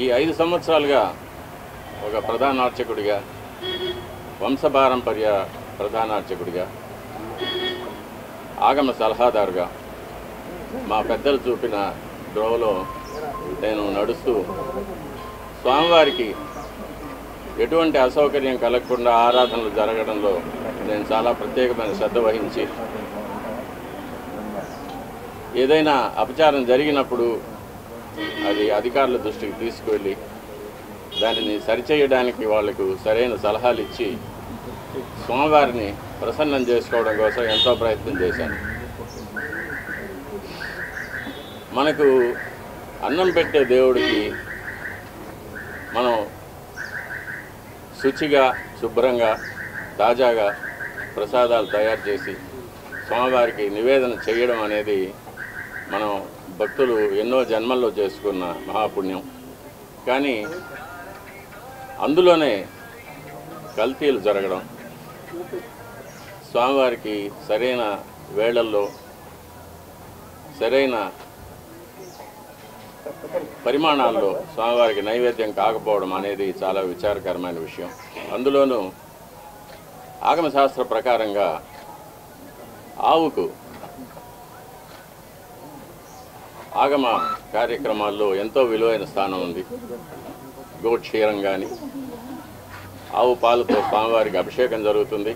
ఈ 5 సంవత్సరాలుగా ఒక ప్రధాన అర్చకుడిగా, వంశపారంపర్య ప్రధాన అర్చకుడిగా, ఆగమ సలహాదారుగా మా పెద్దలు చూపిన ద్రోవలో నేను నడుస్తూ స్వామివారికి ఎటువంటి అసౌకర్యం కలగకుండా ఆరాధనలు జరగడంలో నేను చాలా ప్రత్యేకమైన శ్రద్ధ వహించి ఏదైనా అపచారం జరిగినప్పుడు అది అధికారుల దృష్టికి తీసుకువెళ్ళి దానిని సరిచేయడానికి వాళ్లకు సరైన సలహాలు ఇచ్చి స్వామివారిని ప్రసన్నం చేసుకోవడం కోసం ఎంతో ప్రయత్నం చేశాను. మనకు అన్నం పెట్టే దేవుడికి మనం శుచిగా, శుభ్రంగా, తాజాగా ప్రసాదాలు తయారు చేసి స్వామివారికి నివేదన చేయడం అనేది మనం భక్తులు ఎన్నో జన్మల్లో చేసుకున్న మహాపుణ్యం. కానీ అందులోనే కల్తీలు జరగడం, స్వామివారికి సరైన వేళల్లో సరైన పరిమాణాల్లో స్వామివారికి నైవేద్యం కాకపోవడం అనేది చాలా విచారకరమైన విషయం. అందులోనూ ఆగమశాస్త్ర ప్రకారంగా ఆవుకు ఆగమ కార్యక్రమాల్లో ఎంతో విలువైన స్థానం ఉంది. గోక్షీరం కానీ, ఆవు పాలతో స్వామివారికి అభిషేకం జరుగుతుంది.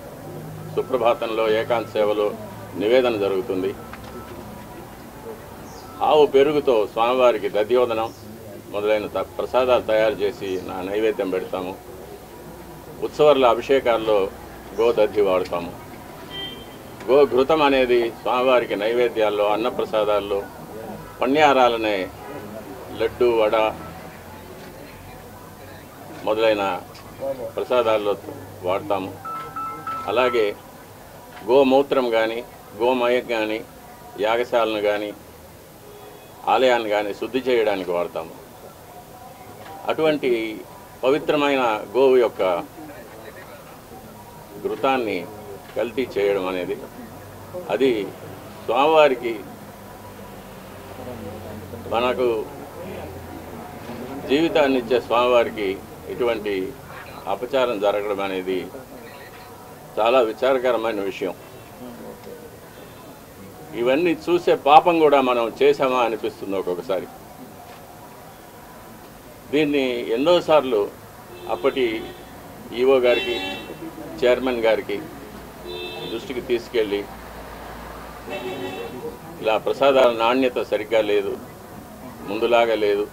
సుప్రభాతంలో ఏకాంత సేవలో నివేదన జరుగుతుంది. ఆవు పెరుగుతో స్వామివారికి దధ్యోదనం మొదలైన ప్రసాదాలు తయారు చేసి నైవేద్యం పెడతాము. ఉత్సవాల అభిషేకాల్లో గోదధ్యి వాడతాము. గోఘృతం అనేది స్వామివారికి నైవేద్యాల్లో, అన్నప్రసాదాల్లో, పణ్యారాలనే లడ్డు, వడ మొదలైన ప్రసాదాల్లో వాడతాము. అలాగే గోమూత్రం కానీ, గోమయం కానీ, యాగశాలను కానీ, ఆలయాన్ని కానీ శుద్ధి చేయడానికి వాడతాము. అటువంటి పవిత్రమైన గోవు యొక్క ఘృతాన్ని కల్తీ చేయడం అనేది అది స్వామివారికి మనకు జీవితాన్ని ఇచ్చే స్వామివారికి ఇటువంటి అపచారం జరగడం అనేది చాలా విచారకరమైన విషయం. ఇవన్నీ చూసే పాపం కూడా మనం చేశామా అనిపిస్తుంది ఒక్కొక్కసారి. దీన్ని ఎన్నోసార్లు అప్పటి ఈఓ గారికి, చైర్మన్ గారికి దృష్టికి తీసుకెళ్ళి ఇలా ప్రసాదాల నాణ్యత సరిగ్గా లేదు, ముందులాగా లేదు,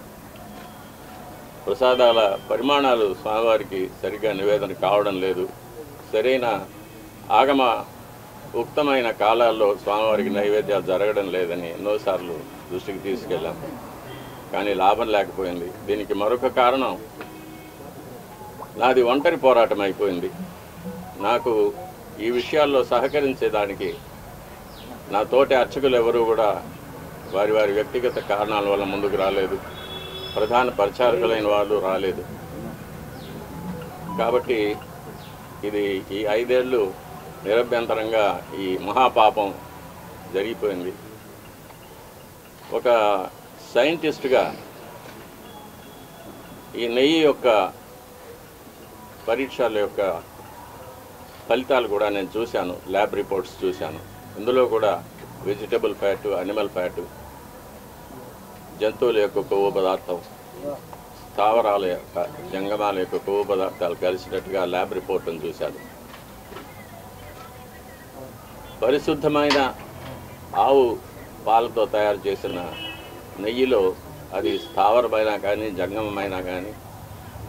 ప్రసాదాల పరిమాణాలు స్వామివారికి సరిగ్గా నివేదన కావడం లేదు, సరైన ఆగమ ఉక్తమైన కాలాల్లో స్వామివారికి నైవేద్యాలు జరగడం లేదని ఎన్నోసార్లు దృష్టికి తీసుకెళ్ళాం. కానీ లాభం లేకపోయింది. దీనికి మరొక కారణం నాది ఒంటరి పోరాటం అయిపోయింది. నాకు ఈ విషయాల్లో సహకరించేదానికి నా తోటి అర్చకులు ఎవరూ కూడా వారి వారి వ్యక్తిగత కారణాల వల్ల ముందుకు రాలేదు. ప్రధాన పరిచారకులైన వాళ్ళు రాలేదు. కాబట్టి ఇది ఈ 5 ఏళ్ళు నిరభ్యంతరంగా ఈ మహాపాపం జరిగిపోయింది. ఒక సైంటిస్ట్గా ఈ నెయ్యి యొక్క పరీక్షల యొక్క ఫలితాలు కూడా నేను చూశాను, ల్యాబ్ రిపోర్ట్స్ చూశాను. ఇందులో కూడా వెజిటబుల్ ఫ్యాటు, అనిమల్ ఫ్యాటు, జంతువుల యొక్క కొవ్వు పదార్థం, స్థావరాల యొక్క, జంగమాల యొక్క కొవ్వు పదార్థాలు కలిసినట్టుగా ల్యాబ్ రిపోర్ట్ను చూశాను. పరిశుద్ధమైన ఆవు పాలతో తయారు చేసిన నెయ్యిలో అది స్థావరమైనా కానీ, జంగమమైనా కానీ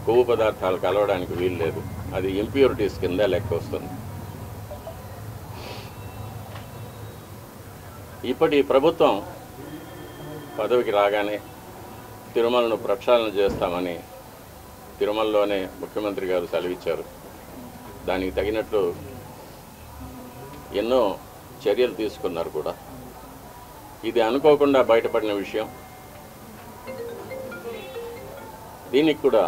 కొవ్వు పదార్థాలు కలవడానికి వీలు లేదు. అది ఇంప్యూరిటీస్ కింద లెక్క వస్తుంది. ఇప్పటి ప్రభుత్వం పదవికి రాగానే తిరుమలను ప్రక్షాళన చేస్తామని తిరుమలలోనే ముఖ్యమంత్రి గారు సెలవిచ్చారు. దానికి తగినట్లు ఎన్నో చర్యలు తీసుకున్నారు కూడా. ఇది అనుకోకుండా బయటపడిన విషయం. దీనికి కూడా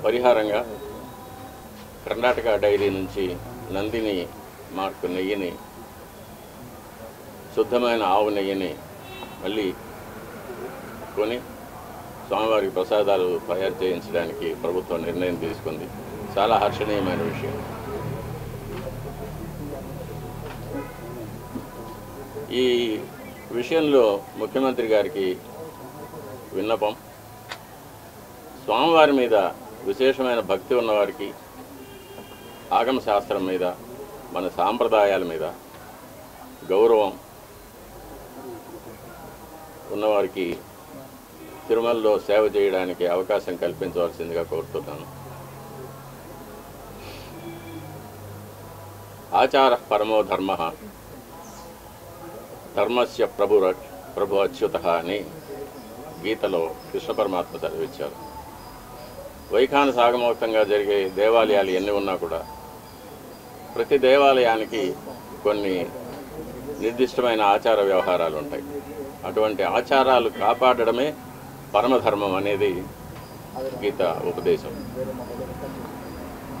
పరిహారంగా కర్ణాటక డైరీ నుంచి నందిని మార్కు నెయ్యిని, శుద్ధమైన ఆవు నెయ్యిని మళ్ళీ కొని స్వామివారికి ప్రసాదాలు తయారు చేయించడానికి ప్రభుత్వం నిర్ణయం తీసుకుంది. చాలా హర్షణీయమైన విషయం. ఈ విషయంలో ముఖ్యమంత్రి గారికి విన్నపం, స్వామివారి మీద విశేషమైన భక్తి ఉన్నవారికి, ఆగమ శాస్త్రం మీద, మన సాంప్రదాయాల మీద గౌరవం ఉన్నవారికి తిరుమలలో సేవ చేయడానికి అవకాశం కల్పించవలసిందిగా కోరుతున్నాను. ఆచార పరమో ధర్మ ధర్మస్య ప్రభు అచ్యుత అని గీతలో కృష్ణ పరమాత్మ చదివించారు. వైఖాన సాగమోక్తంగా జరిగే దేవాలయాలు ఎన్ని ఉన్నా కూడా ప్రతి దేవాలయానికి కొన్ని నిర్దిష్టమైన ఆచార వ్యవహారాలు ఉంటాయి. అటువంటి ఆచారాలు కాపాడడమే పరమధర్మం అనేది గీత ఉపదేశం.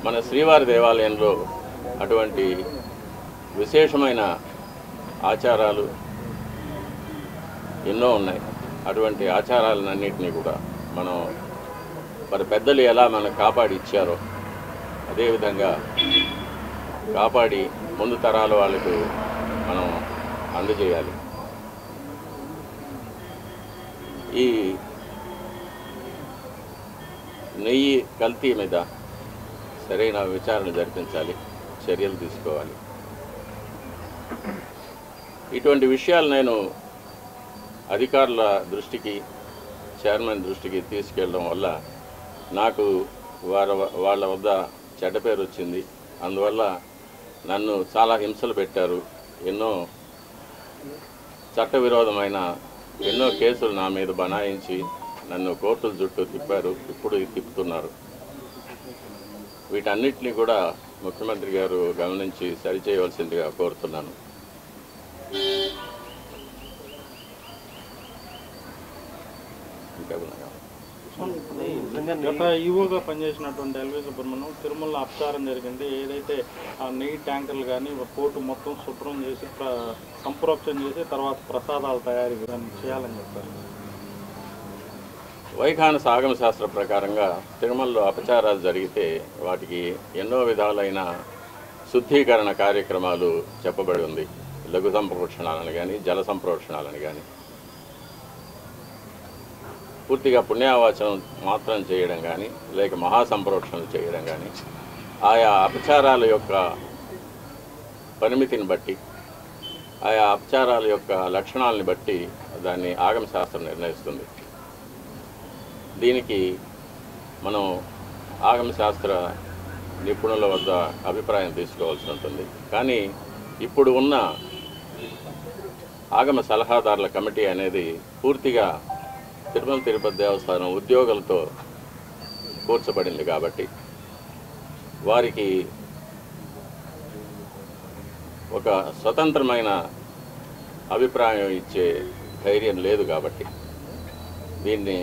మన శ్రీవారి దేవాలయంలో అటువంటి విశేషమైన ఆచారాలు ఎన్నో ఉన్నాయి. అటువంటి ఆచారాలన్నింటినీ కూడా మనం మరి పెద్దలు ఎలా మనకు కాపాడి ఇచ్చారో అదేవిధంగా కాపాడి ముందు తరాల వాళ్ళకు మనం అందజేయాలి. ఈ నెయ్యి కల్తీ మీద సరైన విచారణ జరిపించాలి, చర్యలు తీసుకోవాలి. ఇటువంటి విషయాలు నేను అధికారుల దృష్టికి, చైర్మన్ దృష్టికి తీసుకెళ్ళడం వల్ల నాకు వాళ్ళ వద్ద చెడ్డ పేరు వచ్చింది. అందువల్ల నన్ను చాలా హింసలు పెట్టారు. ఎన్నో చట్టవిరోధమైన ఎన్నో కేసులు నా మీద బనాయించి నన్ను కోర్టుల చుట్టూ తిప్పారు, ఇప్పుడు తిప్పుతున్నారు. వీటన్నిటిని కూడా ముఖ్యమంత్రి గారు గమనించి సరిచేయవలసిందిగా కోరుతున్నాను. గత ఈవోగా పనిచేసినటువంటి ఎల్వి సుబ్రహ్మణ్యం తిరుమల అపచారం జరిగింది. ఏదైతే ఆ నెయ్యి ట్యాంకర్లు కానీ పోర్టు మొత్తం శుభ్రం చేసి సంప్రోక్షణ చేసి తర్వాత ప్రసాదాలు తయారీ చేయాలని చెప్పారు. వైఖాన సాగమ శాస్త్ర ప్రకారంగా తిరుమలలో అపచారాలు జరిగితే వాటికి ఎన్నో విధాలైన శుద్ధీకరణ కార్యక్రమాలు చెప్పబడి ఉంది. లఘు సంప్రోక్షణాలను కానీ, జల సంప్రోక్షణాలను కానీ, పూర్తిగా పుణ్యావాచనం మాత్రం చేయడం కానీ, లేక మహాసంప్రోక్షణలు చేయడం కానీ, ఆయా అపచారాల యొక్క పరిమితిని బట్టి, ఆయా అపచారాల యొక్క లక్షణాలని బట్టి దాన్ని ఆగమ శాస్త్రం నిర్ణయిస్తుంది. దీనికి మనం ఆగమ శాస్త్ర నిపుణుల వద్ద అభిప్రాయం తీసుకోవాల్సి ఉంటుంది. కానీ ఇప్పుడు ఉన్న ఆగమ సలహాదారుల కమిటీ అనేది పూర్తిగా తిరుమల తిరుపతి దేవస్థానం ఉద్యోగులతో కూర్చబడింది కాబట్టి వారికి ఒక స్వతంత్రమైన అభిప్రాయం ఇచ్చే ధైర్యం లేదు. కాబట్టి దీన్ని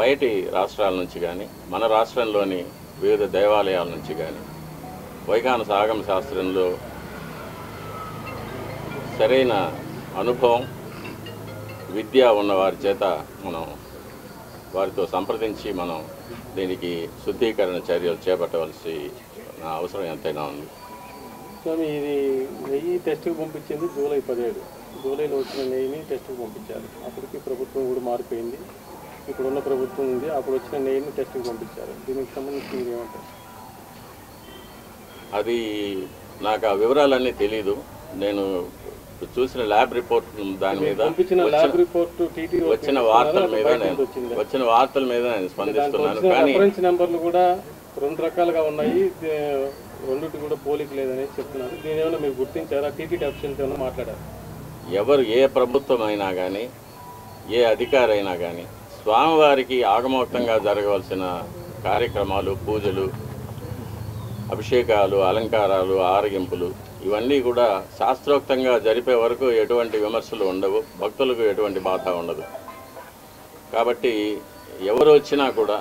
బయటి రాష్ట్రాల నుంచి కానీ, మన రాష్ట్రంలోని వివిధ దేవాలయాల నుంచి కానీ, వైఖాన సాగమ శాస్త్రంలో సరైన అనుభవం, విద్య ఉన్న వారి చేత మనం వారితో సంప్రదించి మనం దీనికి శుద్ధీకరణ చర్యలు చేపట్టవలసి అవసరం ఎంతైనా ఉంది. స్వామి, ఇది నెయ్యి టెస్ట్కి పంపించింది జూలై 17. జూలైలో వచ్చిన నెయ్యిని టెస్ట్కి పంపించారు. అప్పటికి ప్రభుత్వం కూడా మారిపోయింది. ఇప్పుడున్న ప్రభుత్వం ఉంది. అప్పుడు వచ్చిన నెయ్యిని టెస్ట్కి పంపించారు. దీనికి సంబంధించి మీరు ఏమంటారు? అది నాకు ఆ వివరాలన్నీ తెలీదు. నేను చూసిన ల్యాబ్ రిపోర్ట్ దాని మీద వచ్చిన వార్తల మీద నేను స్పందిస్తున్నాను. కానీ నెంబర్లు కూడా 2 రకాలుగా ఉన్నాయి. రెండింటి కూడా పోలిక లేదని చెప్తున్నారు. దీని ఏమైనా మీరు గుర్తించారా? టీటీడీ ఆఫీషియల్స్ ఏమైనా మాట్లాడారు? ఎవరు ఏ ప్రభుత్వం అయినా కానీ, ఏ అధికారి అయినా కానీ స్వామివారికి ఆగమోక్తంగా జరగవలసిన కార్యక్రమాలు, పూజలు, అభిషేకాలు, అలంకారాలు, ఆరగింపులు ఇవన్నీ కూడా శాస్త్రోక్తంగా జరిపే వరకు ఎటువంటి విమర్శలు ఉండవు, భక్తులకు ఎటువంటి బాధ ఉండదు. కాబట్టి ఎవరు వచ్చినా కూడా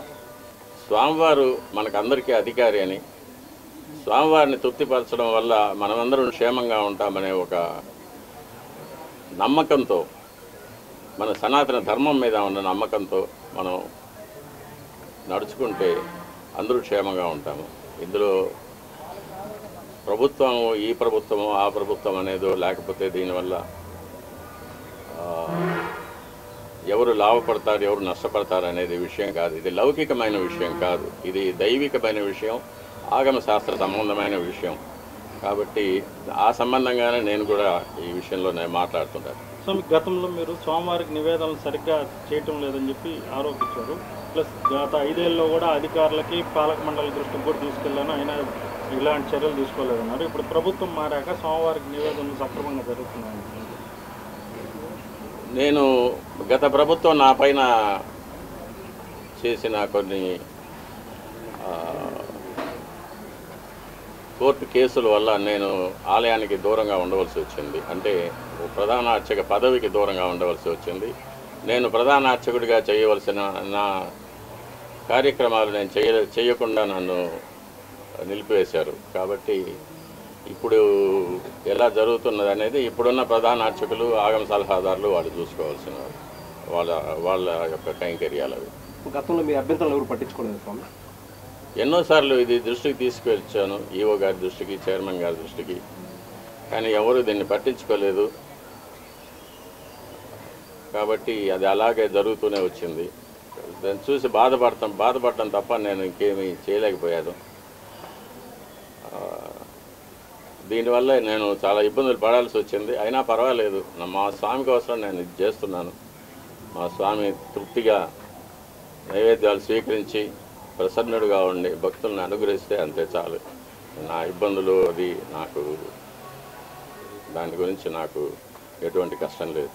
స్వామివారు మనకందరికీ అధికారి అని, స్వామివారిని తృప్తిపరచడం వల్ల మనమందరం క్షేమంగా ఉంటామనే ఒక నమ్మకంతో మన సనాతన ధర్మం మీద ఉన్న నమ్మకంతో మనం నడుచుకుంటే అందరూ క్షేమంగా ఉంటాము. ఇందులో ప్రభుత్వం ఈ ప్రభుత్వము ఆ ప్రభుత్వం అనేదో లేకపోతే దీనివల్ల ఎవరు లాభపడతారు ఎవరు నష్టపడతారు అనేది విషయం కాదు. ఇది లౌకికమైన విషయం కాదు, ఇది దైవికమైన విషయం, ఆగమ శాస్త్ర సంబంధమైన విషయం. కాబట్టి ఆ సంబంధంగానే నేను కూడా ఈ విషయంలో నేను మాట్లాడుతుంటాను. సో గతంలో మీరు స్వామివారికి నివేదనలు సరిగ్గా చేయటం లేదని చెప్పి ఆరోపించారు. ప్లస్ గత 5 ఏళ్ళలో కూడా అధికారులకి పాలక మండలి దృష్టికి కూడా తీసుకెళ్లాను, అయినా ఇలాంటి చర్యలు తీసుకోలేదన్నారు. ఇప్పుడు ప్రభుత్వం మారాక స్వామివారికి నివేదనలు సక్రమంగా జరుగుతున్నాయి. నేను గత ప్రభుత్వం నా పైన చేసిన కొన్ని కోర్టు కేసుల వల్ల నేను ఆలయానికి దూరంగా ఉండవలసి వచ్చింది. అంటే ప్రధాన అర్చక పదవికి దూరంగా ఉండవలసి వచ్చింది. నేను ప్రధాన అర్చకుడిగా చేయవలసిన నా కార్యక్రమాలు నేను చేయకుండా నన్ను నిలిపివేశారు. కాబట్టి ఇప్పుడు ఎలా జరుగుతున్నది అనేది ఇప్పుడున్న ప్రధాన అర్చకులు ఆగమ సలహాదారులు వాళ్ళు చూసుకోవాల్సిన వాళ్ళ యొక్క కైంకర్యాలు అవి. గతంలో మీ అభ్యంతరాలు ఎవరు పట్టించుకోలేదు స్వామి? ఎన్నోసార్లు ఇది దృష్టికి తీసుకువచ్చాను, ఈఓ గారి దృష్టికి, చైర్మన్ గారి దృష్టికి, కానీ ఎవరు దీన్ని పట్టించుకోలేదు. కాబట్టి అది అలాగే జరుగుతూనే వచ్చింది. దాన్ని చూసి బాధపడటం తప్ప నేను ఇంకేమీ చేయలేకపోయాను. దీనివల్ల నేను చాలా ఇబ్బందులు పడాల్సి వచ్చింది. అయినా పర్వాలేదు, మా స్వామి కోసం నేను ఇది చేస్తున్నాను. మా స్వామి తృప్తిగా నైవేద్యాలు స్వీకరించి ప్రసన్నుడుగా ఉండి భక్తులను అనుగ్రహిస్తే అంతే చాలు. నా ఇబ్బందులు అది నాకు దాని గురించి నాకు ఎటువంటి కష్టం లేదు.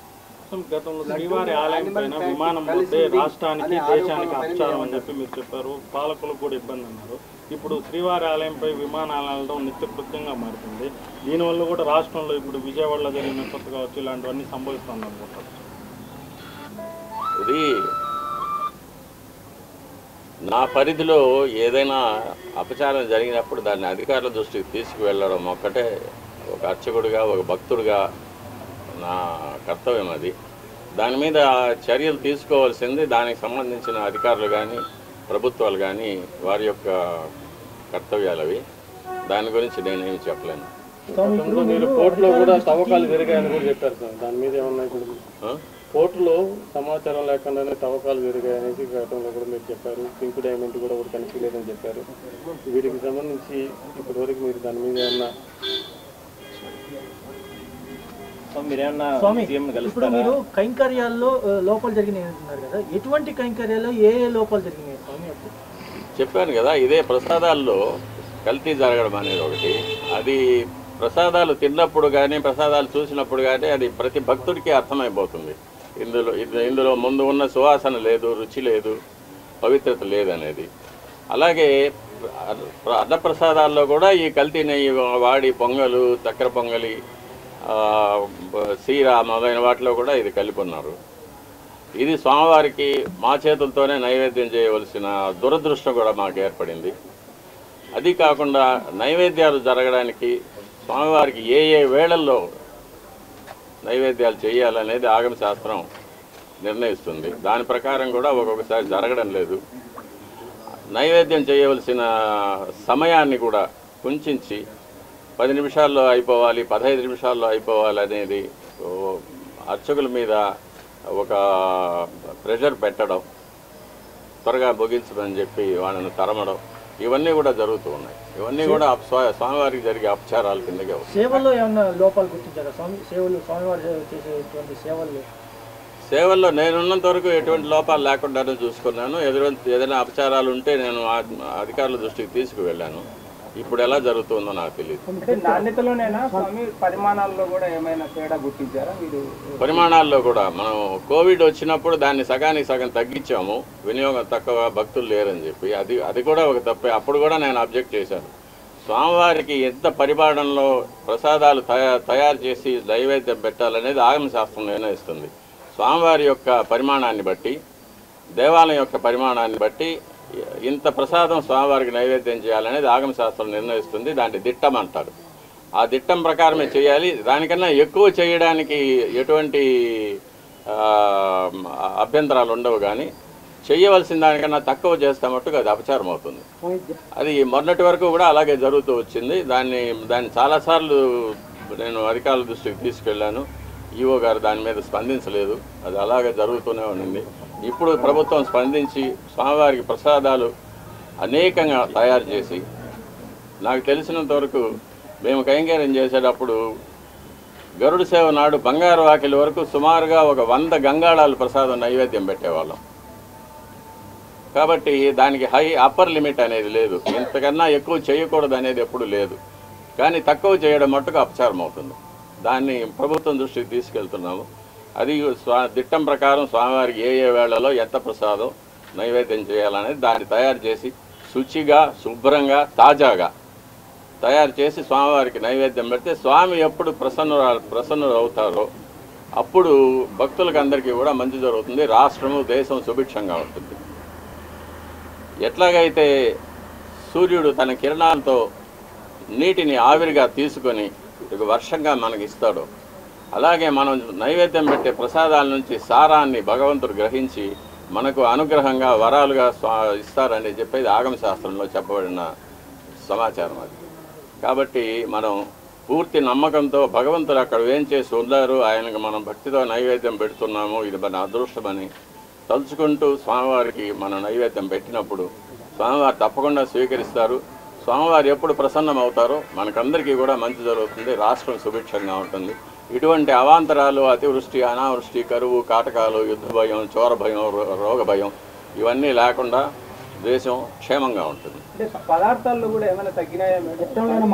గతంలో శ్రీవారి ఆలయం పైన విమానం వస్తే రాష్ట్రానికి దేశానికి అపచారం అని చెప్పి మీరు చెప్పారు, పాలకులకు కూడా ఇబ్బంది అన్నారు. ఇప్పుడు శ్రీవారి ఆలయంపై విమానాలతో నిత్యకృత్యంగా మారుతుంది. దీనివల్ల కూడా రాష్ట్రంలో ఇప్పుడు విజయవాడలో జరిగిన కొత్త కావచ్చు ఇలాంటివన్నీ సంభవిస్తుంది అనుకుంటారు. ఇది నా పరిధిలో ఏదైనా అపచారం జరిగినప్పుడు దాన్ని అధికారుల దృష్టికి తీసుకువెళ్ళడం ఒక్కటే ఒక అర్చకుడిగా ఒక భక్తుడిగా నా కర్తవ్యం. అది దాని మీద చర్యలు తీసుకోవాల్సింది దానికి సంబంధించిన అధికారులు కానీ ప్రభుత్వాలు కానీ వారి యొక్క కర్తవ్యాలు అవి. దాని గురించి నేనేమి చెప్పలేను. మీరు కోర్టులో కూడా తవ్వకాలు జరిగాయని కూడా చెప్పారు సార్, దాని మీద ఏమన్నా? ఇప్పుడు కోర్టులో సమాచారం లేకుండానే తవ్వకాలు జరిగాయనేసి గతంలో కూడా మీరు చెప్పారు. పింక్ డైమండ్ కూడా ఒకటి కనిపించలేదని చెప్పారు. వీటికి సంబంధించి ఇప్పటివరకు మీరు దాని మీద ఏమన్నా ఇప్పుడు మీరు కైంకర్యాల్లో లోపాలు జరిగినాయి అంటున్నారు కదా, ఎటువంటి కైంకర్యాల్లో ఏ లోపాలు జరిగినాయి స్వామి? చెప్పాను కదా, ఇదే ప్రసాదాల్లో కల్తీ జరగడం అనేది ఒకటి. అది ప్రసాదాలు తిన్నప్పుడు కానీ ప్రసాదాలు చూసినప్పుడు కానీ అది ప్రతి భక్తుడికి అర్థమైపోతుంది. ఇందులో ముందు ఉన్న సువాసన లేదు, రుచి లేదు, పవిత్రత లేదనేది. అలాగే అన్నప్రసాదాల్లో కూడా ఈ కల్తీ నెయ్యి వాడి పొంగలు, చక్కెర పొంగలి, సీర మొదలైన వాటిలో కూడా ఇది కలిపి ఉన్నారు. ఇది స్వామివారికి మా చేతులతోనే నైవేద్యం చేయవలసిన దురదృష్టం కూడా మాకు ఏర్పడింది. అది కాకుండా నైవేద్యాలు జరగడానికి స్వామివారికి ఏ ఏ వేళల్లో నైవేద్యాలు చేయాలనేది ఆగమ శాస్త్రం నిర్ణయిస్తుంది. దాని ప్రకారం కూడా ఒక్కొక్కసారి జరగడం లేదు. నైవేద్యం చేయవలసిన సమయాన్ని కూడా కుంచించి 10 నిమిషాల్లో అయిపోవాలి, 15 నిమిషాల్లో అయిపోవాలి అనేది అర్చకుల మీద ఒక ప్రెషర్ పెట్టడం, త్వరగా ముగించమని చెప్పి వాళ్ళని తరమడం, ఇవన్నీ కూడా జరుగుతూ ఉన్నాయి. ఇవన్నీ కూడా స్వామివారికి జరిగే అపచారాల కిందకే. సేవల్లో ఏమన్నా లోపాలు గుర్తించారా స్వామి? స్వామివారి చేసేటువంటి సేవల్లో నేనున్నంత వరకు ఎటువంటి లోపాలు లేకుండానే చూసుకున్నాను. ఏదైనా అపచారాలు ఉంటే నేను అధికారుల దృష్టికి తీసుకువెళ్ళాను. ఇప్పుడు ఎలా జరుగుతుందో నాకు తెలియదు. నాణ్యతలోనైనా స్వామి పరిమాణాల్లో కూడా ఏమైనా తేడా గుర్తించారా మీరు? పరిమాణాల్లో కూడా మనం కోవిడ్ వచ్చినప్పుడు దాన్ని సగానికి సగం తగ్గించాము, వినియోగం తక్కువ, భక్తులు లేరని చెప్పి. అది కూడా ఒక తప్పే. అప్పుడు కూడా నేను అబ్జెక్ట్ చేశాను. స్వామివారికి ఎంత పరిమాణంలో ప్రసాదాలు తయారు చేసి నైవేద్యం పెట్టాలనేది ఆగమ శాస్త్రం నిర్ణయిస్తుంది. స్వామివారి యొక్క పరిమాణాన్ని బట్టి, దేవాలయం యొక్క పరిమాణాన్ని బట్టి ఇంత ప్రసాదం స్వామివారికి నైవేద్యం చేయాలనేది ఆగమ శాస్త్రం నిర్ణయిస్తుంది. దాన్ని దిట్టం అంటారు. ఆ దిట్టం ప్రకారమే చేయాలి. దానికన్నా ఎక్కువ చేయడానికి ఎటువంటి అభ్యంతరాలు ఉండవు, కానీ చేయవలసిన దానికన్నా తక్కువ చేస్తే మట్టుకు అది అపచారం అవుతుంది. అది మొన్నటి వరకు కూడా అలాగే జరుగుతూ వచ్చింది. దాన్ని చాలాసార్లు నేను అధికారుల దృష్టికి తీసుకెళ్ళాను. ఈఓ గారు దాని మీద స్పందించలేదు. అది అలాగే జరుగుతూనే ఉండింది. ఇప్పుడు ప్రభుత్వం స్పందించి స్వామివారికి ప్రసాదాలు అనేకంగా తయారు చేసి, నాకు తెలిసినంత వరకు మేము కైంకర్యం చేసేటప్పుడు గరుడ సేవ నాడు బంగారు వాకిలి వరకు సుమారుగా ఒక 100 గంగాళాలు ప్రసాదం నైవేద్యం పెట్టేవాళ్ళం. కాబట్టి దానికి అప్పర్ లిమిట్ అనేది లేదు. ఇంతకన్నా ఎక్కువ చేయకూడదు అనేది ఎప్పుడు లేదు. కానీ తక్కువ చేయడం మట్టుకు అపచారం అవుతుంది. దాన్ని ప్రభుత్వం దృష్టికి తీసుకెళ్తున్నాము. అది దిట్టం ప్రకారం స్వామివారికి ఏ వేళలో ఎంత ప్రసాదం నైవేద్యం చేయాలనేది దాన్ని తయారు చేసి శుచిగా, శుభ్రంగా, తాజాగా తయారు చేసి స్వామివారికి నైవేద్యం పెడితే స్వామి ఎప్పుడు ప్రసన్నులు అవుతారో అప్పుడు భక్తులకు అందరికీ కూడా మంచి జరుగుతుంది. రాష్ట్రము, దేశం సుభిక్షంగా ఉంటుంది. ఎట్లాగైతే సూర్యుడు తన కిరణాలతో నీటిని ఆవిరిగా తీసుకొని వర్షంగా మనకి ఇస్తాడో, అలాగే మనం నైవేద్యం పెట్టే ప్రసాదాల నుంచి సారాన్ని భగవంతుడు గ్రహించి మనకు అనుగ్రహంగా వరాలుగా ఇస్తారని చెప్పేది ఆగమ శాస్త్రంలో చెప్పబడిన సమాచారం అది. కాబట్టి మనం పూర్తి నమ్మకంతో భగవంతుడు అక్కడ ఏం చేసి ఉన్నారు, ఆయనకు మనం భక్తితో నైవేద్యం పెడుతున్నాము, ఇది మన అదృష్టమని తలుచుకుంటూ స్వామివారికి మనం నైవేద్యం పెట్టినప్పుడు స్వామివారు తప్పకుండా స్వీకరిస్తారు. స్వామివారు ఎప్పుడు ప్రసన్నం అవుతారో మనకందరికీ కూడా మంచి జరుగుతుంది. రాష్ట్రం సుభిక్షంగా ఉంటుంది. ఇటువంటి అవాంతరాలు, అతివృష్టి, అనావృష్టి, కరువు, కాటకాలు, యుద్ధ భయం, చోర భయం, రోగ భయం ఇవన్నీ లేకుండా దేశం క్షేమంగా ఉంటుంది. అంటే పదార్థాల్లో కూడా ఏమైనా తగ్గినాయా?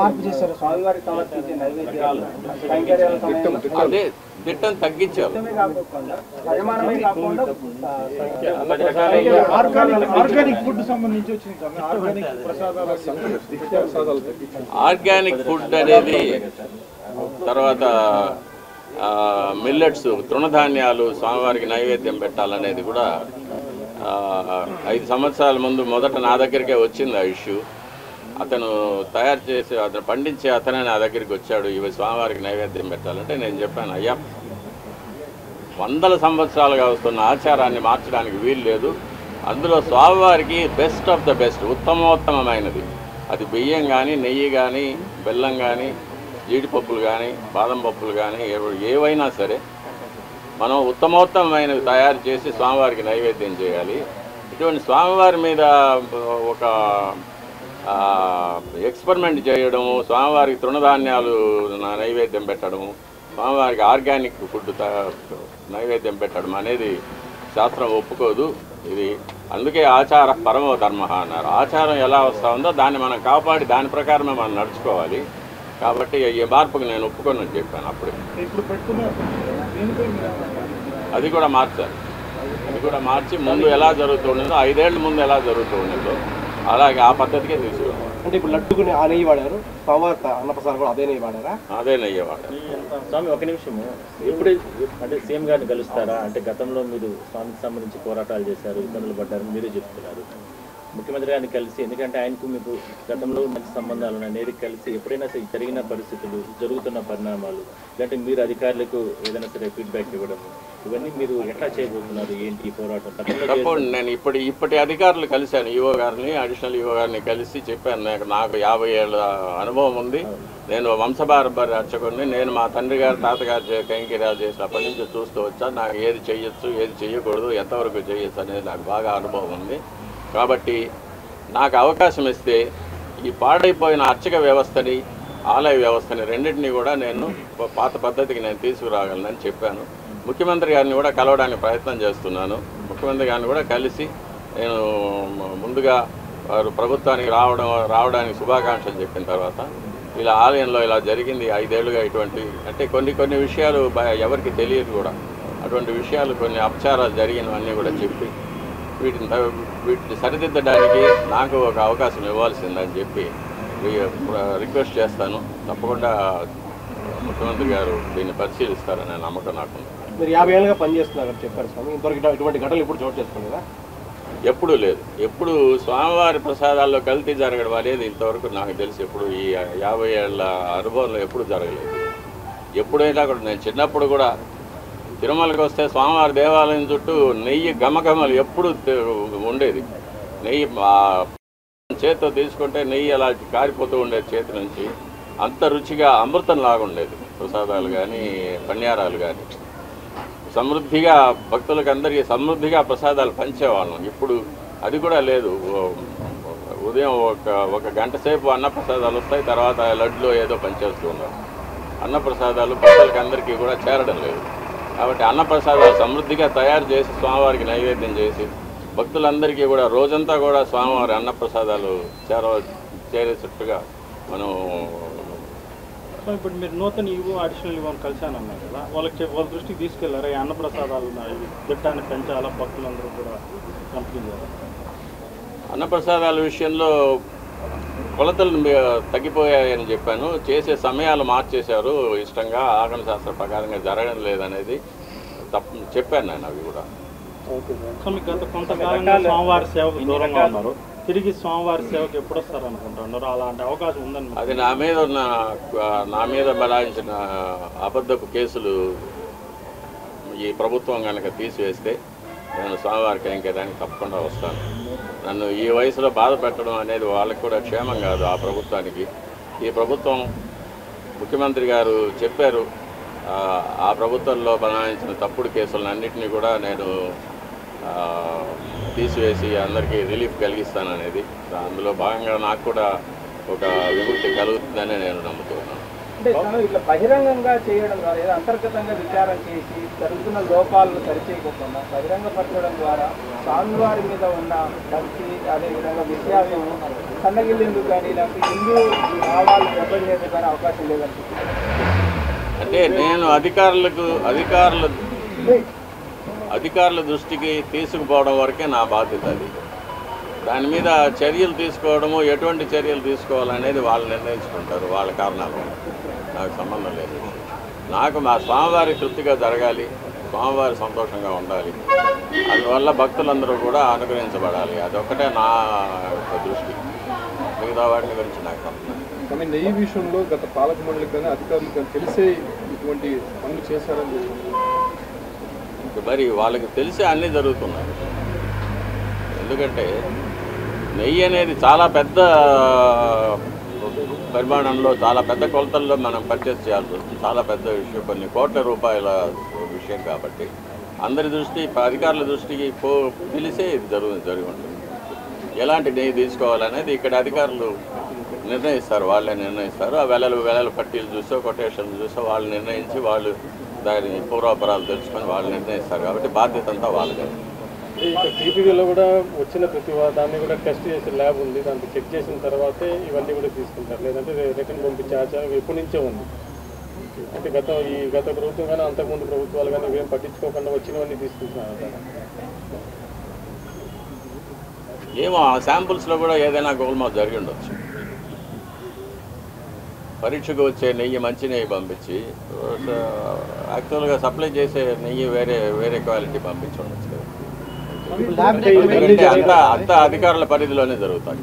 మార్పు చేశారు స్వామివారికి సమర్పించే నైవేద్యాలు, అదే దిట్టం తగ్గించారు. పరిమాణమే కాకుండా ఆర్గానిక్ ఫుడ్ సంబంధించి వచ్చింది. ఆర్గానిక్ ఫుడ్ అనేది, తర్వాత మిల్లెట్స్, తృణధాన్యాలు స్వామివారికి నైవేద్యం పెట్టాలనేది కూడా 5 సంవత్సరాల ముందు మొదట నా దగ్గరికే వచ్చింది ఆ ఇష్యూ. అతను తయారు చేసి అతను పండించే అతనే నా దగ్గరికి వచ్చాడు, ఇవి స్వామివారికి నైవేద్యం పెట్టాలంటే నేను చెప్పాను, అయ్యా 100 సంవత్సరాలుగా వస్తున్న ఆచారాన్ని మార్చడానికి వీలు లేదు. అందులో స్వామివారికి బెస్ట్ ఆఫ్ ద బెస్ట్, ఉత్తమోత్తమైనది అది బియ్యం కానీ, నెయ్యి కానీ, బెల్లం కానీ, జీడిపప్పులు కానీ, బాదం పప్పులు కానీ ఏవైనా సరే మనం ఉత్తమోత్తమైనవి తయారు చేసి స్వామివారికి నైవేద్యం చేయాలి. ఇటువంటి స్వామివారి మీద ఒక ఎక్స్పెరిమెంట్ చేయడము, స్వామివారికి తృణధాన్యాలు నైవేద్యం పెట్టడము, స్వామివారికి ఆర్గానిక్ ఫుడ్ నైవేద్యం పెట్టడం అనేది శాస్త్రం ఒప్పుకోదు. ఇది అందుకే ఆచార పరమో ధర్మ అన్నారు. ఆచారం ఎలా వస్తూ ఉందో దాన్ని మనం కాపాడి దాని ప్రకారమే మనం నడుచుకోవాలి. కాబట్టి ఈ మార్పుకు నేను ఒప్పుకొని చెప్పాను అప్పుడే. అది కూడా మార్చాలి. అది కూడా మార్చి ముందు ఎలా జరుగుతుండేదో, 5 ఏళ్ళ ముందు ఎలా జరుగుతుండేదో అలాగే ఆ పద్ధతికే తీసుకున్నాం. అంటే ఇప్పుడు లడ్డుకుని ఆ నెయ్యి వాడారు, అన్నప్రసాదం కూడా అదే నెయ్యి వాడారా? అదే నెయ్యి వాడారు. స్వామి ఒక నిమిషము, ఎప్పుడు అంటే సీఎం గారిని కలుస్తారా? అంటే గతంలో మీరు స్వామికి సంబంధించి పోరాటాలు చేశారు, ఇబ్బందులు పడ్డారు, మీరే చెప్తున్నారు. ముఖ్యమంత్రి గారిని కలిసి, ఎందుకంటే ఆయనకు మీకు గతంలో మంచి సంబంధాలు ఉన్నాయి, నేరు కలిసి ఎప్పుడైనా సరే జరిగిన పరిస్థితులు, జరుగుతున్న పరిణామాలు, లేదంటే మీరు అధికారులకు ఏదైనా సరే ఫీడ్బ్యాక్ ఇవ్వడం, ఇవన్నీ మీరు ఎట్లా చేయబోతున్నారు? ఏంటి ఈ పోరాటం? తప్పకుండా నేను ఇప్పటి అధికారులు కలిశాను, ఈఓ గారిని, అడిషనల్ ఈఓ గారిని కలిసి చెప్పాను, నాకు 50 ఏళ్ళ అనుభవం ఉంది, నేను వంశపారంపర్య అర్చకుడిని, నేను మా తండ్రి గారు, తాతగారు కైంకర్యాలు చేసినప్పటి నుంచి చూస్తూ వచ్చా, నాకు ఏది చేయొచ్చు, ఏది చేయకూడదు, ఎంతవరకు చేయొచ్చు అనేది నాకు బాగా అనుభవం ఉంది. కాబట్టి నాకు అవకాశం ఇస్తే ఈ పాడైపోయిన అర్చక వ్యవస్థని, ఆలయ వ్యవస్థని రెండింటినీ కూడా నేను పాత పద్ధతికి నేను తీసుకురాగలనని చెప్పాను. ముఖ్యమంత్రి గారిని కూడా కలవడానికి ప్రయత్నం చేస్తున్నాను. ముఖ్యమంత్రి గారిని కూడా కలిసి నేను ముందుగా వారు ప్రభుత్వానికి రావడానికి శుభాకాంక్షలు చెప్పిన తర్వాత, ఇలా ఆలయంలో ఇలా జరిగింది 5 ఏళ్ళుగా, ఇటువంటి అంటే కొన్ని విషయాలు ఎవరికి తెలియదు కూడా, అటువంటి విషయాలు, కొన్ని అపచారాలు జరిగినవన్నీ కూడా చెప్పి వీటిని సరిదిద్దడానికి నాకు ఒక అవకాశం ఇవ్వాల్సిందని చెప్పి రిక్వెస్ట్ చేస్తాను. తప్పకుండా ముఖ్యమంత్రి గారు దీన్ని పరిశీలిస్తారనే నమ్మకం నాకు. మీరు 50 ఏళ్ళుగా పనిచేస్తున్నారని చెప్పారు స్వామి, ఇంతవరకు ఇటువంటి ఘటనలు ఎప్పుడు చోటు చేసుకున్నారా? ఎప్పుడూ లేదు. ఎప్పుడు స్వామివారి ప్రసాదాల్లో కల్తీ జరగడం అనేది ఇంతవరకు నాకు తెలిసి ఎప్పుడు ఈ 50 ఏళ్ళ అనుభవంలో ఎప్పుడు జరగలేదు. ఎప్పుడైనా కూడా నేను చిన్నప్పుడు కూడా తిరుమలకి వస్తే స్వామివారి దేవాలయం చుట్టూ నెయ్యి ఘమఘమలు ఎప్పుడు ఉండేది. నెయ్యి చేతితో తీసుకుంటే నెయ్యి అలా కారిపోతూ ఉండేది చేతి నుంచి. అంత రుచిగా అమృతంలాగా ఉండేది ప్రసాదాలు కానీ పణ్యారాలు కానీ. సమృద్ధిగా భక్తులకు అందరికీ సమృద్ధిగా ప్రసాదాలు పంచేవాళ్ళం. ఇప్పుడు అది కూడా లేదు. ఉదయం ఒక గంట సేపు అన్నప్రసాదాలు వస్తాయి, తర్వాత లడ్లో ఏదో పంచేస్తూ ఉన్నారు. అన్నప్రసాదాలు భక్తులకి అందరికీ కూడా చేరడం లేదు. కాబట్టి అన్నప్రసాదాలు సమృద్ధిగా తయారు చేసి స్వామివారికి నైవేద్యం చేసి భక్తులందరికీ కూడా రోజంతా కూడా స్వామివారి అన్నప్రసాదాలు చేరేటట్టుగా మనం. ఇప్పుడు మీరు నూతన ఇవ్వు అడిషనల్ ఇవ్వని కలిశానన్నారు కదా, వాళ్ళ దృష్టికి తీసుకెళ్లారా? ఈ అన్నప్రసాదాలు దిట్టాన్ని పెంచాలా, భక్తులందరూ కూడా కంప్లీట్ చేయాలి. అన్నప్రసాదాల విషయంలో కొలతలు తగ్గిపోయాయని చెప్పాను. చేసే సమయాలు మార్చేశారు. ఇష్టంగా ఆగమ శాస్త్ర ప్రకారంగా జరగడం లేదనేది చెప్పాను నేను. అవి కూడా సో మీకు గత కొంతకాలంగా స్వామివారి సేవకు దూరంగా ఉన్నారు, తిరిగి స్వామివారి సేవకు ఎప్పుడు వస్తారు అనుకుంటున్నారు? అలాంటి అవకాశం ఉందని అది నా మీద బలాయించిన అబద్ధపు కేసులు ఈ ప్రభుత్వం కనుక తీసివేస్తే నేను స్వామివారి కైంకర్యానికి తప్పకుండా వస్తాను. నన్ను ఈ వయసులో బాధ పెట్టడం అనేది వాళ్ళకి కూడా క్షేమం కాదు. ఆ ప్రభుత్వానికి, ఈ ప్రభుత్వం ముఖ్యమంత్రి గారు చెప్పారు, ఆ ప్రభుత్వంలో బనాయించిన తప్పుడు కేసులన్నింటినీ కూడా నేను తీసివేసి అందరికీ రిలీఫ్ కలిగిస్తాననేది. అందులో భాగంగా నాకు కూడా ఒక విముక్తి కలుగుతుందని నేను నమ్ముతున్నాను. అంటే ఇట్లా బహిరంగంగా చేయడం ద్వారా ఏదో అంతర్గతంగా విచారం చేసి జరుగుతున్న లోపాలను సరిచేయకుండా బహిరంగపరచడం ద్వారా స్వామివారి మీద ఉన్న భక్తి, అదేవిధంగా విశ్వాసం సన్నగిల్లేందుకు కానీ లేకపోతే హిందూ భావాలు దెబ్బతినేందుకు కానీ అవకాశం లేదనుకుంటున్నాను. అంటే నేను అధికారుల దృష్టికి తీసుకుపోవడం వరకే నా బాధ్యత. అది దాని మీద చర్యలు తీసుకోవడము, ఎటువంటి చర్యలు తీసుకోవాలనేది వాళ్ళు నిర్ణయించుకుంటారు. వాళ్ళ కారణాలు నాకు సంబంధం లేదు. నాకు మా స్వామివారి తృప్తిగా జరగాలి, స్వామివారి సంతోషంగా ఉండాలి, అందువల్ల భక్తులందరూ కూడా అనుగ్రహించబడాలి. అదొక్కటే నా దృష్టి. మిగతా వాటిని గురించి నాకు కానీ నెయ్యి విషయంలో గత పాలక మండలికి కానీ అధికారులకు కానీ తెలిసే ఇటువంటి పనులు చేశారని మరి వాళ్ళకి తెలిసే అన్నీ జరుగుతున్నాయి. ఎందుకంటే నెయ్యి అనేది చాలా పెద్ద పరిమాణంలో, చాలా పెద్ద కొలతల్లో మనం పర్చేస్ చేయాల్సి వస్తుంది. చాలా పెద్ద విషయం, కొన్ని కోట్ల రూపాయల విషయం. కాబట్టి అందరి దృష్టి, అధికారుల దృష్టికి తెలిసే ఇది జరిగి ఉంటుంది. ఎలాంటి నెయ్యి తీసుకోవాలనేది ఇక్కడ అధికారులు నిర్ణయిస్తారు, వాళ్ళే నిర్ణయిస్తారు. ఆ వెలలు పట్టీలు చూసో కొటేషన్లు చూసో వాళ్ళు నిర్ణయించి వాళ్ళు దాని పూర్వాపరాలు తెలుసుకొని వాళ్ళు నిర్ణయిస్తారు. కాబట్టి బాధ్యత అంతా వాళ్ళదే. ఇక్కడ టీపీలో కూడా వచ్చిన ప్రతి దాన్ని కూడా టెస్ట్ చేసే ల్యాబ్ ఉంది. దాంట్లో చెక్ చేసిన తర్వాతే ఇవన్నీ కూడా తీసుకుంటారు. లేదంటే రిటర్న్ పంపించే ఆచారం ఎప్పటి నుంచే ఉంది. అంటే గత ప్రభుత్వం కానీ అంతకుముందు ప్రభుత్వాలు కానీ ఇవేం పట్టించుకోకుండా వచ్చినవన్నీ తీసుకుంటున్నారు. ఏమో ఆ శాంపుల్స్లో కూడా ఏదైనా గోల్మాల్ జరిగి ఉండొచ్చు. పరీక్షకు వచ్చే నెయ్యి మంచి నెయ్యి పంపించి యాక్చువల్గా సప్లై చేసే నెయ్యి వేరే క్వాలిటీ పంపించి ఉండొచ్చు కదా. ఎందుకంటే అంతా అధికారుల పరిధిలోనే జరుగుతాయి.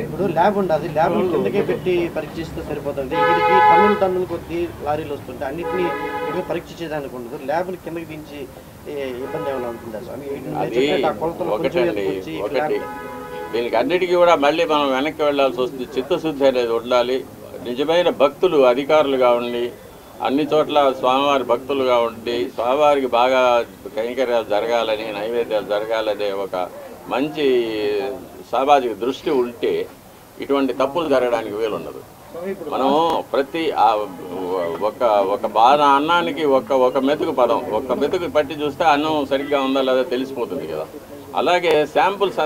ఇప్పుడు ల్యాబ్ ఉండదు, ల్యాబ్ కిందకే పెట్టి పరీక్షిస్తే సరిపోతుంది. ఇక్కడికి టన్నులు కొద్ది లారీలు వస్తుంటే అన్నింటినీ ఇక్కడ పరీక్ష చేయడానికి ఉండదు. ల్యాబ్ని కిందకి దించి ఇబ్బంది ఏమైనా ఉంటుందా స్వామి? ఒకటి దీనికి అన్నిటికీ కూడా మళ్ళీ మనం వెనక్కి వెళ్ళాల్సి వస్తుంది. చిత్తశుద్ధి అనేది ఉండాలి. నిజమైన భక్తులు అధికారులుగా ఉండి అన్ని చోట్ల స్వామివారి భక్తులుగా ఉండి స్వామివారికి బాగా కైంకర్యాలు జరగాలని, నైవేద్యాలు జరగాలనే ఒక మంచి సామాజిక దృష్టి ఉంటే ఇటువంటి తప్పులు జరగడానికి వీలుండదు. మనం ప్రతి ఒక బాగా అన్నానికి ఒక మెతుకు పదం, ఒక మెతుకు పట్టి చూస్తే అన్నం సరిగ్గా ఉందా లేదా తెలిసిపోతుంది కదా. అలాగే శాంపుల్స్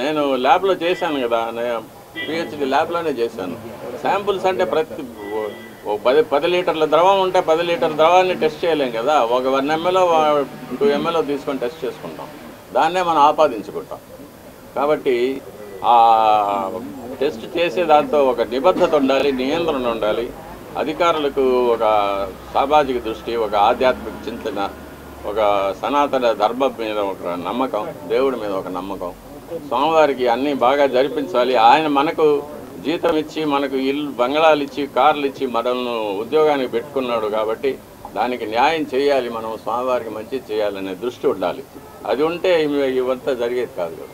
నేను ల్యాబ్లో చేశాను కదా, పిహెచ్డి ల్యాబ్లోనే చేశాను. శాంపుల్స్ అంటే ప్రతి 10 లీటర్ల ద్రవం ఉంటే 10 లీటర్ల ద్రవాన్ని టెస్ట్ చేయలేం కదా. ఒక 1 ml 2 ml తీసుకొని టెస్ట్ చేసుకుంటాం, దాన్నే మనం ఆపాదించుకుంటాం. కాబట్టి ఆ టెస్ట్ చేసే దాంతో ఒక నిబద్ధత ఉండాలి, నియంత్రణ ఉండాలి. అధికారులకు ఒక సామాజిక దృష్టి, ఒక ఆధ్యాత్మిక చింతన, ఒక సనాతన ధర్మం మీద ఒక నమ్మకం, దేవుడి మీద ఒక నమ్మకం, స్వామివారికి అన్నీ బాగా జరిపించాలి. ఆయన మనకు జీతం ఇచ్చి, మనకు ఇల్లు బంగళాలు ఇచ్చి, కార్లు ఇచ్చి మనల్ని ఉద్యోగానికి పెట్టుకున్నాడు. కాబట్టి దానికి న్యాయం చేయాలి, మనం స్వామివారికి మంచి చేయాలనే దృష్టి ఉండాలి. అది ఉంటే ఇవంతా జరిగేది కాదు కదా.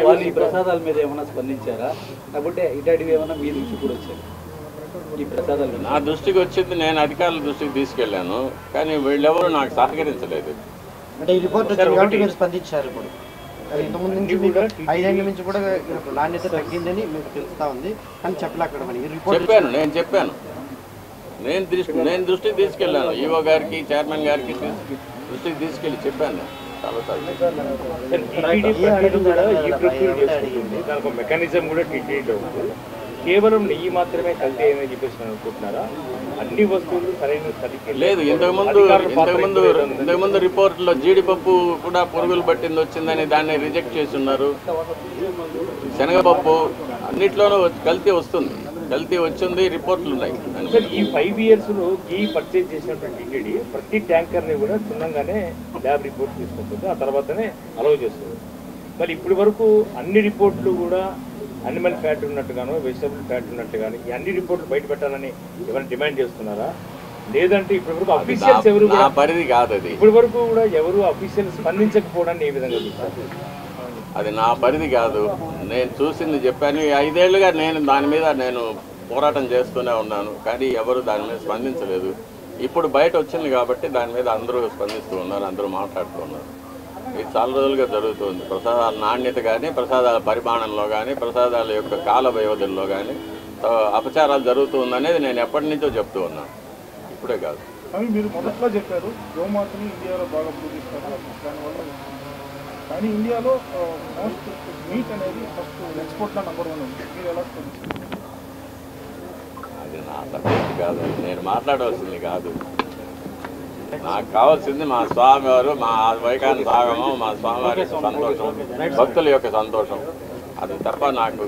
వాళ్ళు ఈ ప్రసాదాల మీద ఏమైనా స్పందించారా, లేకపోతే ఇటాటివి ఏమైనా మీ దృష్టి కూడా వచ్చారు? ఈ ప్రసాదాలు నా దృష్టికి వచ్చింది, నేను అధికారుల దృష్టికి తీసుకెళ్ళాను, కానీ వీళ్ళెవరూ నాకు సహకరించలేదు. అంటే ఈ రిపోర్ట్ వచ్చింది కాబట్టి మీరు స్పందించారు. ఇప్పుడు ఇంతకుముందు నుంచి మీకు 5 ఏళ్ళ నుంచి కూడా నాణ్యత తగ్గిందని మీకు తెలుస్తా ఉంది, కానీ చెప్పలేకపోవడం ఈ రిపోర్ట్ చెప్పాను నేను దృష్టికి తీసుకెళ్ళాను. ఈఓ గారికి, చైర్మన్ గారికి దృష్టికి తీసుకెళ్ళి చెప్పాను. దానికి మెకానిజం కూడా టీటీడీ ఉంది. కేవలం నెయ్యి మాత్రమే కల్తీ అయిందని చెప్పేసి అనుకుంటున్నారా? అన్ని వస్తువులు సరైన తనిఖీ లేదు. ఇంతకుముందు రిపోర్ట్లో జీడిపప్పు కూడా పురుగులు పట్టింది వచ్చిందని దాన్ని రిజెక్ట్ చేసి ఉన్నారు. శనగపప్పు అన్నిట్లోనూ కల్తీ వస్తుంది, కల్తీ వచ్చింది, రిపోర్ట్లు ఉన్నాయి. ఈ 5 yearsలో ఘీ పర్చేజ్ చేసినటువంటి టీటీడీ ప్రతి ట్యాంకర్ని కూడా క్షుణ్ణంగానే ల్యాబ్ రిపోర్ట్ తీసుకుంటుంది, ఆ తర్వాతనే అలౌ చేస్తుంది. మరి ఇప్పటి వరకు అన్ని రిపోర్ట్లు కూడా అనిమల్ ఫ్యాట్ ఉన్నట్టుగాను, వెజిటబుల్ ఫ్యాట్ ఉన్నట్టు కానీ ఈ అన్ని రిపోర్ట్లు బయట పెట్టాలని ఎవరైనా డిమాండ్ చేస్తున్నారా? లేదంటే ఇప్పటి వరకు అఫీషియల్స్ ఎవరు పరిధి కాదు అది. ఇప్పటి వరకు కూడా ఎవరు అఫీషియల్స్ స్పందించకపోవడాన్ని ఏ విధంగా చూస్తారు? అది నా పరిధి కాదు. నేను చూసింది చెప్పాను. 5 ఏళ్లుగా నేను దాని మీద పోరాటం చేస్తూనే ఉన్నాను, కానీ ఎవరు దాని మీద స్పందించలేదు. ఇప్పుడు బయట వచ్చింది కాబట్టి దాని మీద అందరూ స్పందిస్తూ ఉన్నారు, అందరూ మాట్లాడుతూ ఉన్నారు. ఇది చాలా రోజులుగా జరుగుతుంది. ప్రసాదాల నాణ్యత కానీ, ప్రసాదాల పరిమాణంలో కానీ, ప్రసాదాల యొక్క కాల వ్యవధుల్లో కానీ అపచారాలు జరుగుతుందనేది నేను ఎప్పటి నుంచో చెప్తూ ఉన్నాను, ఇప్పుడే కాదు. కానీ మీరు మొదట్లో చెప్పారు గోమాతని ఇండియాలో బాగా పూజిస్తారు దానివల్ల, కానీ ఇండియాలో మోస్ట్ మీట్ అనేది ఫస్ట్ ఎక్స్పోర్ట్లో నంబర్ 1 ఉంది. మీరు ఎలా అది నా సబ్జెక్ట్ కాదు, నేను మాట్లాడవలసింది కాదు. నాకు కావాల్సింది మా స్వామివారు, మా వైకాంత సాగము, మా స్వామివారి సంతోషం, భక్తుల యొక్క సంతోషం. అది తప్ప నాకు